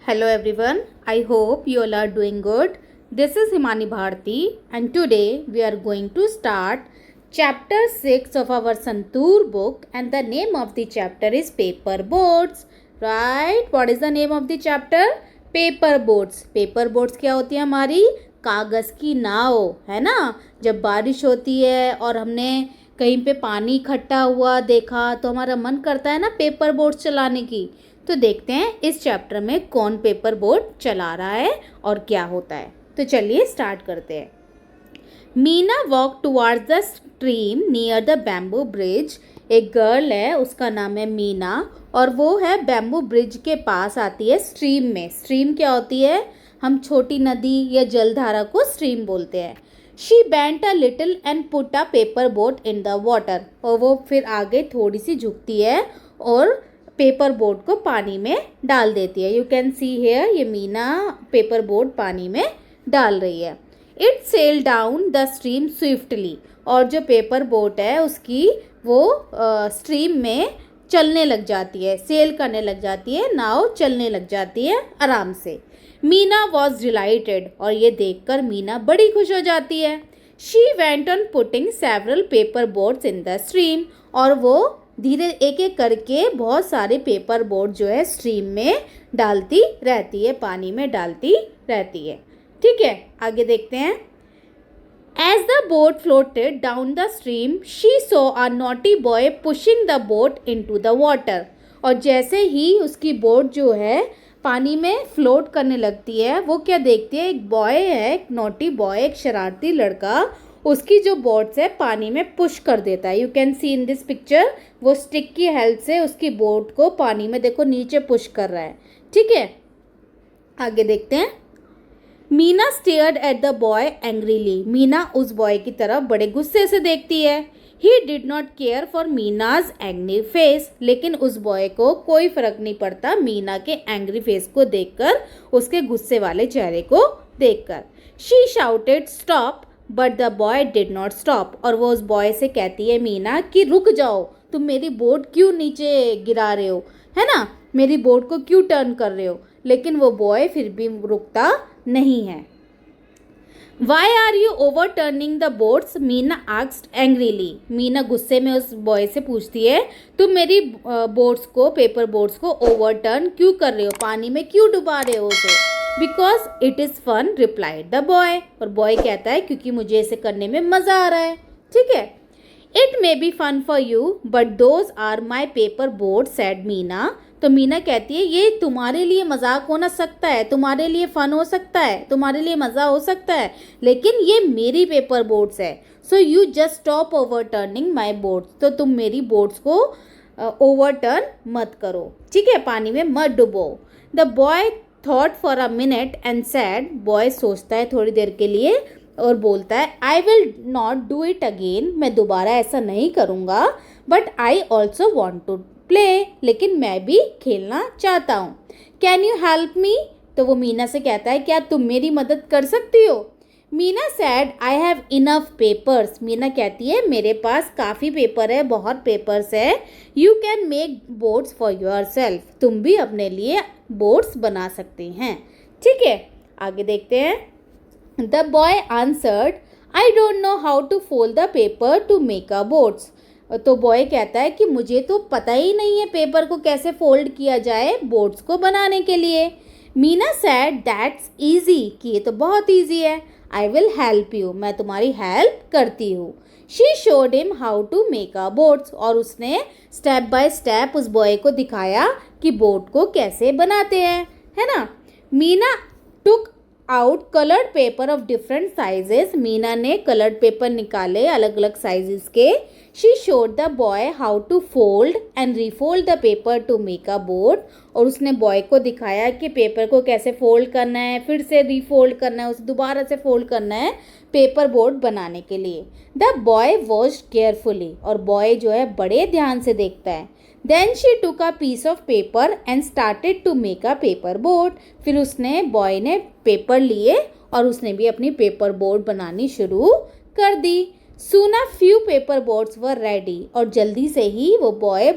Hello everyone, I hope you all are doing good. This is Himani Bharti and today we are going to start chapter 6 of our Santur book and the name of the chapter is Paper Boats. Right? What is the name of the chapter? Paper Boats. Paper Boats क्या होती है हमारी? कागज़ की नाव, है ना? जब बारिश होती है और हमने कहीं पे पानी इकट्ठा हुआ देखा तो हमारा मन करता है ना पेपर बोट चलाने की। तो देखते हैं इस चैप्टर में कौन पेपर बोट चला रहा है और क्या होता है। तो चलिए स्टार्ट करते हैं। Meena walk towards the stream near the bamboo bridge. एक गर्ल है, उसका नाम है मीना और वो है बैम्बू ब्रिज के पास आती है स्ट्रीम में। स्ट्रीम क्या होती है? हम छोटी नदी या जलधारा को स्ट्रीम बोलते हैं। She bent a little and put a paper boat in the water. और वो फिर आगे थोड़ी सी झुकती है और पेपर बोट को पानी में डाल देती है। यू कैन सी हेयर, ये मीना पेपर बोट पानी में डाल रही है। It sail down the stream swiftly. और जो पेपर बोट है उसकी वो स्ट्रीम में चलने लग जाती है, सेल करने लग जाती है, नाव चलने लग जाती है आराम से। मीना वॉज डिलाइटेड और ये देखकर मीना बड़ी खुश हो जाती है। She went on putting several paper boats in the stream. और वो धीरे एक एक करके बहुत सारे पेपर बोट जो है स्ट्रीम में डालती रहती है, पानी में डालती रहती है। ठीक है, आगे देखते हैं। As the boat floated down the stream she saw a naughty boy pushing the boat into the water. और जैसे ही उसकी बोट जो है पानी में फ्लोट करने लगती है, वो क्या देखती है? एक बॉय है, एक नॉटी बॉय, एक शरारती लड़का उसकी जो बोट्स है पानी में पुश कर देता है। You can see in this picture, वो स्टिक की हेल्प से उसकी बोट को पानी में देखो नीचे पुश कर रहा है। ठीक है, आगे देखते हैं। Meena stared at the boy angrily. Meena उस बॉय की तरफ बड़े गुस्से से देखती है। He did not care for Meena's angry face. लेकिन उस बॉय को कोई फर्क नहीं पड़ता मीना के एंग्री फेस को देखकर, उसके गुस्से वाले चेहरे को देखकर। She shouted stop but the boy did not stop. और वो उस बॉय से कहती है मीना कि रुक जाओ, तुम मेरी बोट क्यों नीचे गिरा रहे हो, है ना? मेरी बोट को क्यों टर्न कर रहे हो? लेकिन वो बॉय फिर भी रुकता नहीं है। Why are you overturning the boats? Meena asked angrily. Meena गुस्से में उस बॉय से पूछती है, तुम मेरी बोट्स को, पेपर बोट्स को ओवरटर्न क्यों कर रहे हो, पानी में क्यों डुबा रहे हो उसे? Because it is fun, replied the boy. और बॉय कहता है क्योंकि मुझे इसे करने में मज़ा आ रहा है। ठीक है। It may be fun for you, but those are my paper boats, said Meena. तो मीना कहती है ये तुम्हारे लिए मजाक हो ना सकता है, तुम्हारे लिए फन हो सकता है, तुम्हारे लिए मज़ा हो सकता है, लेकिन ये मेरी पेपर बोट्स है। So you just stop overturning my boats. तो तुम मेरी बोट्स को ओवरटर्न मत करो, ठीक है, पानी में मत डुबो। The boy thought for a minute and said. Boy सोचता है थोड़ी देर के लिए और बोलता है I will not do it again. मैं दोबारा ऐसा नहीं करूँगा। But I also want to play. लेकिन मैं भी खेलना चाहता हूँ। Can you help me? तो वो मीना से कहता है क्या तुम मेरी मदद कर सकती हो? Meena sad I have enough papers. Meena कहती है मेरे पास काफ़ी पेपर है, बहुत पेपर्स है। You can make boats for your self. तुम भी अपने लिए बोट्स बना सकते हैं। ठीक है, आगे देखते हैं। The boy answered I don't know how to fold the paper to make a boats. तो बॉय कहता है कि मुझे तो पता ही नहीं है पेपर को कैसे फोल्ड किया जाए बोट्स को बनाने के लिए। मीना सैड दैट्स ईजी, कि ये तो बहुत ईजी है। आई विल हेल्प यू, मैं तुम्हारी हेल्प करती हूँ। She showed him how to make a boats. और उसने स्टेप बाय स्टेप उस बॉय को दिखाया कि बोट को कैसे बनाते हैं, है ना? Meena took out coloured paper of different sizes. Meena ने कलर्ड पेपर निकाले अलग अलग साइजेस के। She showed the boy how to fold and refold the paper to make a boat. और उसने बॉय को दिखाया कि पेपर को कैसे फोल्ड करना है, फिर से रीफोल्ड करना है, उसे दोबारा से फोल्ड करना है पेपर बोट बनाने के लिए। The boy watched carefully. और बॉय जो है बड़े ध्यान से देखता है। Then she took a piece of paper and started to make a paper boat. फिर उसने बॉय ने पेपर लिए और उसने भी अपनी पेपर बोट बनानी शुरू कर दी। Soon a few paper boats were ready. और जल्दी से ही वो बॉय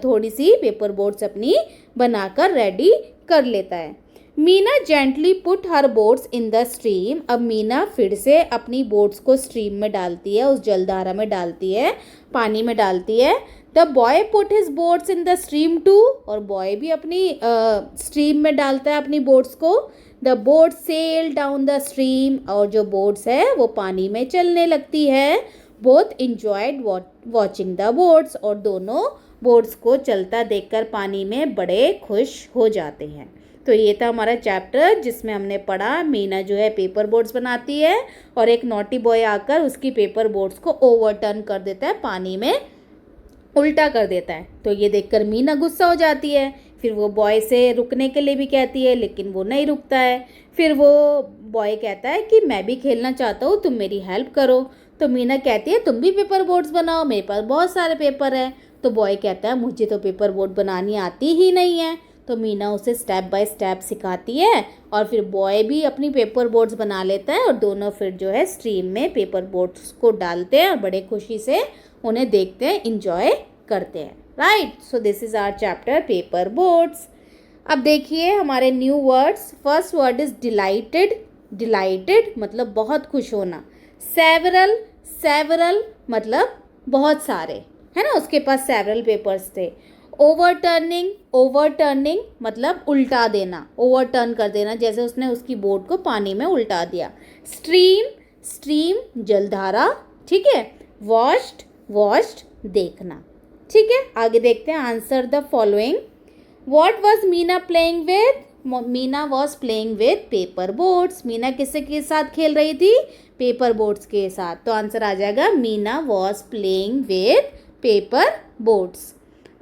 थोड़ी सी पेपर बोट्स अपनी बनाकर रेडी कर लेता है। Meena gently put her boats in the stream. अब मीना फिर से अपनी बोट्स को स्ट्रीम में डालती है, उस जलधारा में डालती है, पानी में डालती है। The boy put his boats in the stream too. और बॉय भी अपनी स्ट्रीम में डालता है अपनी बोट्स को। The boat sail down the stream. और जो बोट्स है वो पानी में चलने लगती है। Both enjoyed watching the boats. और दोनों बोट्स को चलता देखकर पानी में बड़े खुश हो जाते हैं। तो ये था हमारा चैप्टर जिसमें हमने पढ़ा मीना जो है पेपर बोट्स बनाती है और एक नॉटी बॉय आकर उसकी पेपर बोट्स को ओवरटर्न कर देता है, पानी में उल्टा कर देता है। तो ये देखकर मीना गुस्सा हो जाती है। फिर वो बॉय से रुकने के लिए भी कहती है लेकिन वो नहीं रुकता है। फिर वो बॉय कहता है कि मैं भी खेलना चाहता हूँ, तुम मेरी हेल्प करो। तो मीना कहती है तुम भी पेपर बोट्स बनाओ, मेरे पास बहुत सारे पेपर है। तो बॉय कहता है मुझे तो पेपर बोट बनानी आती ही नहीं है। तो मीना उसे स्टेप बाय स्टेप सिखाती है और फिर बॉय भी अपनी पेपर बोट्स बना लेता है और दोनों फिर जो है स्ट्रीम में पेपर बोट्स को डालते हैं और बड़े खुशी से उन्हें देखते हैं, इंजॉय करते हैं। Right, so this is our chapter paper boats. अब देखिए हमारे new words. First word is delighted. Delighted मतलब बहुत खुश होना। सेवरल, सेवरल मतलब बहुत सारे, है ना, उसके पास सेवरल पेपर्स थे। ओवरटर्निंग, ओवरटर्निंग मतलब उल्टा देना, ओवरटर्न कर देना, जैसे उसने उसकी बोट को पानी में उल्टा दिया। स्ट्रीम, स्ट्रीम जलधारा, ठीक है। वॉश्ड, वॉश्ड देखना, ठीक है। आगे देखते हैं। Answer the following. What was Meena playing with? Meena was playing with paper boats. Meena किससे के साथ खेल रही थी? पेपर बोट्स के साथ। तो आंसर आ जाएगा Meena was playing with paper boats.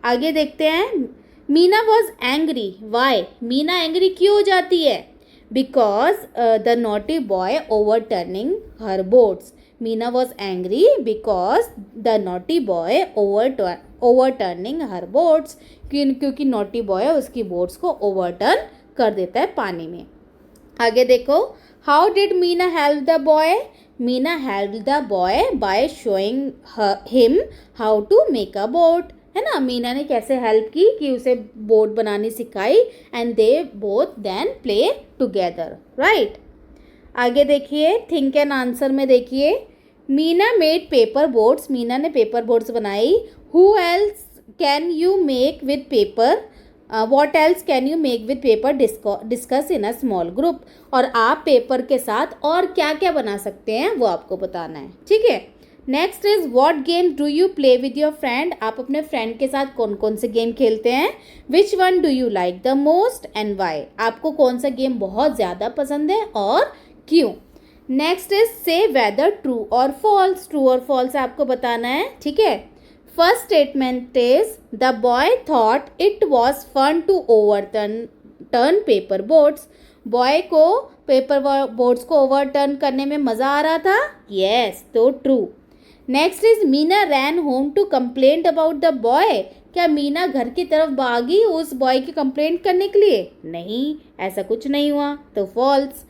आगे देखते हैं। Meena was angry. Why? Meena angry क्यों हो जाती है? Because the naughty boy overturning her boats. Meena was angry because the naughty boy overturning her boats. क्योंकि नॉटी बॉय उसकी बोट्स को ओवरटर्न कर देता है पानी में। आगे देखो। How did Meena help the boy? Meena help the boy by showing him how to make a boat, है ना। मीना ने कैसे हेल्प की कि उसे बोट बनानी सिखाई and they both then play together, right. आगे देखिए। थिंक एंड आंसर में देखिए। Meena made paper boats. Meena ने पेपर बोट्स बनाई। Who else can you make with paper? What else can you make with paper? Discuss in a small group. और आप paper के साथ और क्या क्या बना सकते हैं वो आपको बताना है, ठीक है। Next is what game do you play with your friend? आप अपने फ्रेंड के साथ कौन कौन से गेम खेलते हैं? Which one do you like the most and why? आपको कौन सा गेम बहुत ज़्यादा पसंद है और क्यों? Next is say whether true और फॉल्स। ट्रू और फॉल्स आपको बताना है, ठीक है। First statement is the boy thought it was fun to overturn paper boats. Boy को पेपर बोट्स को ओवरटर्न करने में मज़ा आ रहा था। यस, तो true. Next is Meena ran home to complaint about the boy. क्या मीना घर की तरफ भागी उस बॉय की कंप्लेंट करने के लिए? नहीं, ऐसा कुछ नहीं हुआ, तो false.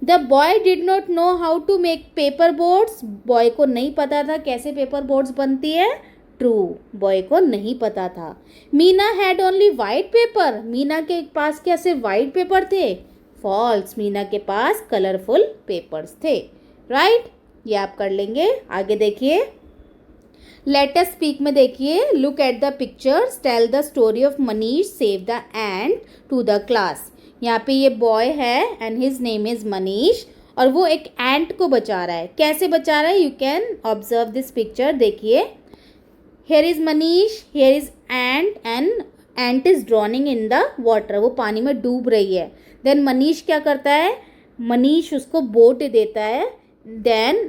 The boy did not know how to make paper boats. Boy को नहीं पता था कैसे पेपर बोट्स बनती है। ट्रू, बॉय को नहीं पता था। Meena had only white paper. Meena के पास क्या सिर्फ वाइट पेपर थे? फॉल्स, मीना के पास कलरफुल पेपर्स थे, राइट। ये आप कर लेंगे। आगे देखिए। लेट अस स्पीक में देखिए। Look at the pictures, tell the story of Manish save the ant to the class. यहाँ पे ये बॉय है and his name is Manish और वो एक एंट को बचा रहा है। कैसे बचा रहा है? You can observe this picture. देखिए, here is Manish, here is ant and ant is drowning in the water. वो पानी में डूब रही है। then मनीष क्या करता है? मनीष उसको बोट देता है। then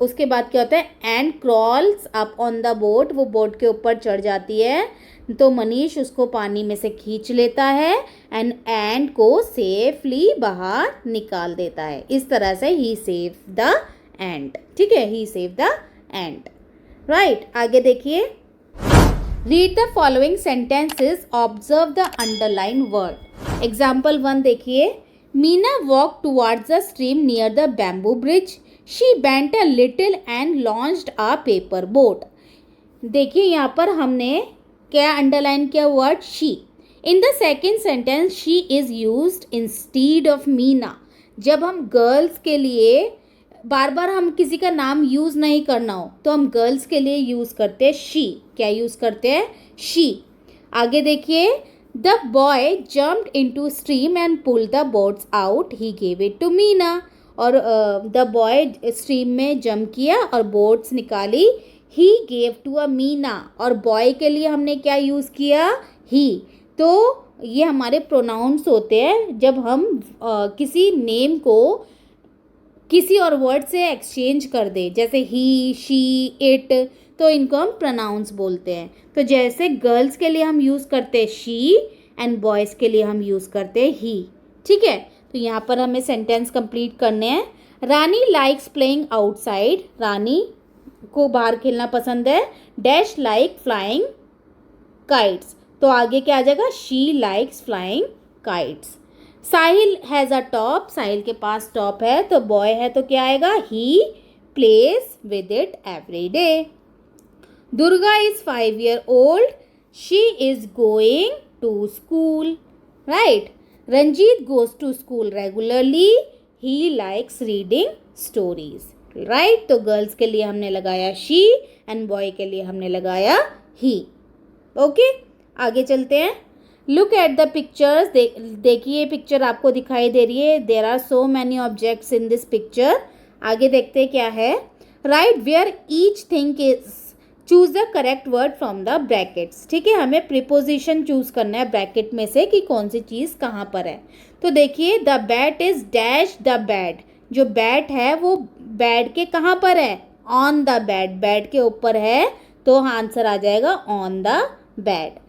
उसके बाद क्या होता है? ant crawls up on the boat. वो बोट के ऊपर चढ़ जाती है तो मनीष उसको पानी में से खींच लेता है एंड ant को सेफली बाहर निकाल देता है। इस तरह से he saved the ant, ठीक है, he saved the ant, right. आगे देखिए। Read the following sentences, observe the underline word. Example 1 देखिए। Meena walk towards the stream near the bamboo bridge. She bent a little and launched a paper boat. देखिए यहाँ पर हमने क्या underline किया? Word she. In the second sentence she is used instead of Meena. जब हम girls के लिए बार बार हम किसी का नाम यूज़ नहीं करना हो तो हम गर्ल्स के लिए यूज़ करते हैं शी। क्या यूज़ करते हैं? शी। आगे देखिए, the boy jumped into stream and pulled the boats out, he gave it to Meena. और द बॉय स्ट्रीम में जंप किया और बोट्स निकाली, he gave to a Meena. और बॉय के लिए हमने क्या यूज़ किया? ही। तो ये हमारे प्रोनाउंस होते हैं जब हम किसी नेम को किसी और वर्ड से एक्सचेंज कर दे, जैसे ही, शी, इट, तो इनको हम प्रोनाउंस बोलते हैं। तो जैसे गर्ल्स के लिए हम यूज़ करते हैं शी एंड बॉयज़ के लिए हम यूज़ करते हैं ही। ठीक है, तो यहाँ पर हमें सेंटेंस कंप्लीट करने हैं। रानी लाइक्स प्लेइंग आउटसाइड, रानी को बाहर खेलना पसंद है। डैश लाइक फ्लाइंग काइट्स, तो आगे क्या आ जाएगा? She likes flying kites. Sahil has a top, Sahil के पास टॉप है, तो बॉय है तो क्या आएगा? He plays with it every day. Durga is 5 years old, she is going to school, right. Ranjit goes to school regularly, he likes reading stories, right. तो girls के लिए हमने लगाया शी एंड बॉय के लिए हमने लगाया ही। ओके, आगे चलते हैं। लुक एट द पिक्चर्स, देखिए पिक्चर आपको दिखाई दे रही है। There are so many objects in this picture. आगे देखते हैं क्या है। Write where each thing is, choose the correct word from the brackets. ठीक है, हमें प्रीपोजिशन चूज करना है ब्रैकेट में से कि कौन सी चीज़ कहाँ पर है। तो देखिए, the bat is dash the bed, जो बैट है वो बेड के कहाँ पर है? ऑन द बेड, बेड के ऊपर है, तो आंसर आ जाएगा on the bed.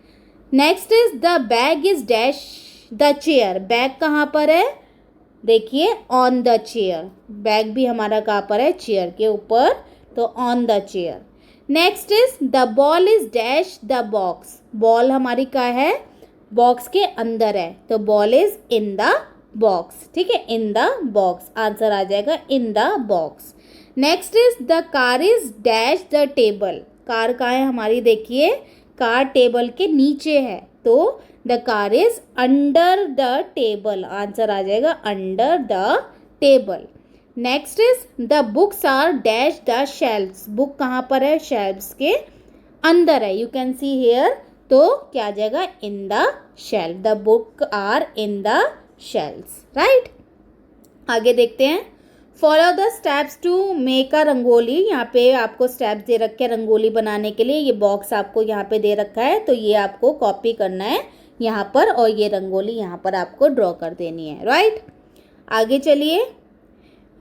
Next is the bag is dash the chair, bag कहाँ पर है? देखिए ऑन द चेयर, बैग भी हमारा कहाँ पर है? चेयर के ऊपर, तो on the chair. Next is the ball is dash the box, ball हमारी क्या है? बॉक्स के अंदर है, तो ball is in the box. ठीक है, इन द बॉक्स, आंसर आ जाएगा in the box. Next is the car is dash the table, car कहाँ है हमारी? देखिए कार टेबल के नीचे है, तो the car is under the table, answer आ जाएगा under the table. Next is the books are dash the shelves, book कहाँ पर है? शेल्फ्स के अंदर है, यू कैन सी हेयर, तो क्या आ जाएगा? In the shelf, the book are in the shelves, right. आगे देखते हैं। Follow the steps to make a rangoli, यहाँ पे आपको स्टेप्स दे रखे हैं रंगोली बनाने के लिए। ये बॉक्स आपको यहाँ पे दे रखा है, तो ये आपको कॉपी करना है यहाँ पर, और ये रंगोली यहाँ पर आपको ड्रॉ कर देनी है, राइट। आगे चलिए।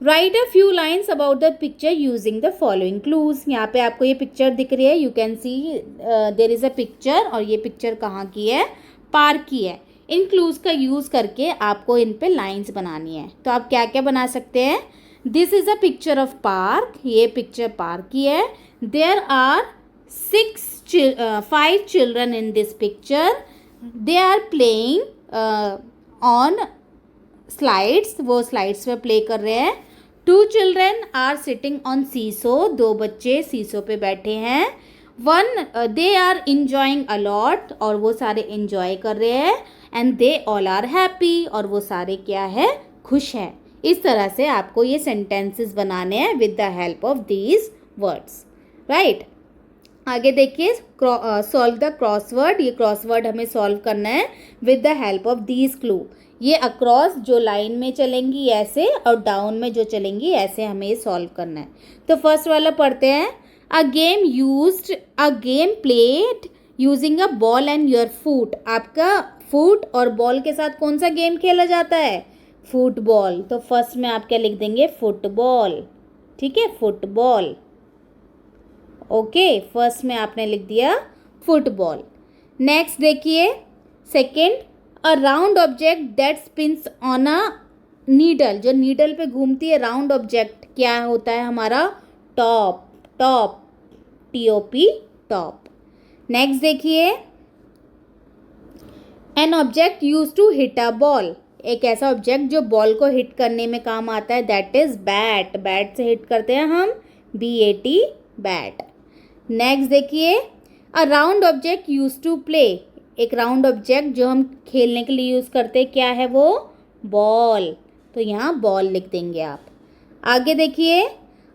Right a few lines about the picture using the following clues, यहाँ पे आपको ये पिक्चर दिख रही है, you can see there is a picture, और ये पिक्चर कहाँ की है? पार्क की है। इन क्लूज का यूज़ करके आपको इन पे लाइन्स बनानी है। तो आप क्या क्या बना सकते हैं? This is a picture of park, ये पिक्चर पार्क की है। There are 5 children in this picture, they are playing on slides, वो स्लाइड्स पे प्ले कर रहे हैं। 2 children are sitting on seesaw, 2 बच्चे सीसो पे बैठे हैं। 1 they are enjoying a lot, और वो सारे इंजॉय कर रहे हैं। And they all are happy, और वो सारे क्या है? खुश हैं। इस तरह से आपको ये सेंटेंसेस बनाने हैं with the help of these words, right. आगे देखिए, सॉल्व द क्रॉसवर्ड, ये क्रॉसवर्ड हमें सॉल्व करना है with the help of these clue. ये अक्रॉस जो लाइन में चलेंगी ऐसे, और डाउन में जो चलेंगी ऐसे, हमें ये सॉल्व करना है। तो फर्स्ट वाला पढ़ते हैं। A game played using a ball and your foot, आपका फुट और बॉल के साथ कौन सा गेम खेला जाता है? फुटबॉल। तो फर्स्ट में आप क्या लिख देंगे? फुटबॉल। ठीक है, फुटबॉल। ओके, फर्स्ट में आपने लिख दिया फुटबॉल। नेक्स्ट देखिए, second, a round object that spins on a needle, जो नीडल पे घूमती है राउंड ऑब्जेक्ट, क्या होता है हमारा? Top, top, TOP, top. Next देखिए, an object use to hit a ball, एक ऐसा ऑब्जेक्ट जो बॉल को हिट करने में काम आता है, दैट इज बैट, बैट से हिट करते हैं हम, BAT, बैट। नेक्स्ट देखिए, a round object use to play, एक राउंड ऑब्जेक्ट जो हम खेलने के लिए यूज़ करते हैं, क्या है वो? बॉल। तो यहाँ बॉल लिख देंगे आप। आगे देखिए,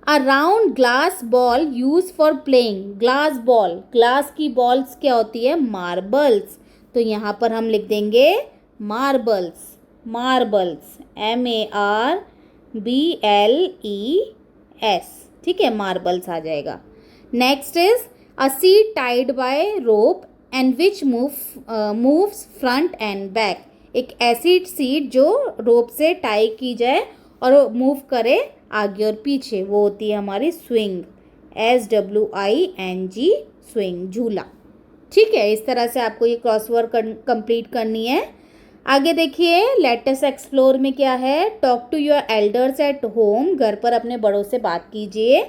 a round glass ball use for playing. Glass ball, glass की बॉल्स क्या होती है? मार्बल्स। तो यहाँ पर हम लिख देंगे मार्बल्स। Marbles, MARBLES। ठीक है, मार्बल्स आ जाएगा। Next is a seat tied by rope and which moves front and back. एक ऐसी सीट जो रोप से टाई की जाए और मूव करे आगे और पीछे, वो होती है हमारी स्विंग। SWING, स्विंग, झूला। ठीक है, इस तरह से आपको ये क्रॉसवर्ड कंप्लीट करनी है। आगे देखिए, लेट अस एक्सप्लोर में क्या है? Talk to your elders at home. घर पर अपने बड़ों से बात कीजिए।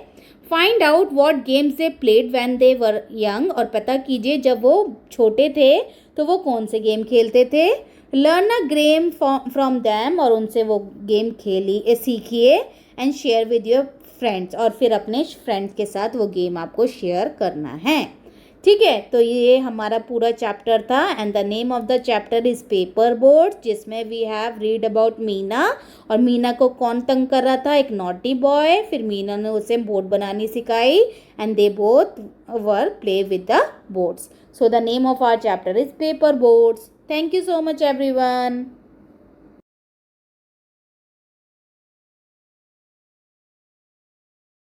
Find out what games they played when they were young. और पता कीजिए जब वो छोटे थे तो वो कौन से गेम खेलते थे। Learn a game from them. और उनसे वो गेम सीखिए। And share with your friends. और फिर अपने फ्रेंड्स के साथ वो गेम आपको शेयर करना है। ठीक है, तो ये हमारा पूरा चैप्टर था। And the name of the chapter is paper board, जिसमें we have read about Meena. और मीना को कौन तंग कर रहा था? एक नॉटी बॉय। फिर मीना ने उसे बोर्ड बनानी सिखाई and they both were play with the boards. So the name of our chapter is paper boards. Thank you so much everyone.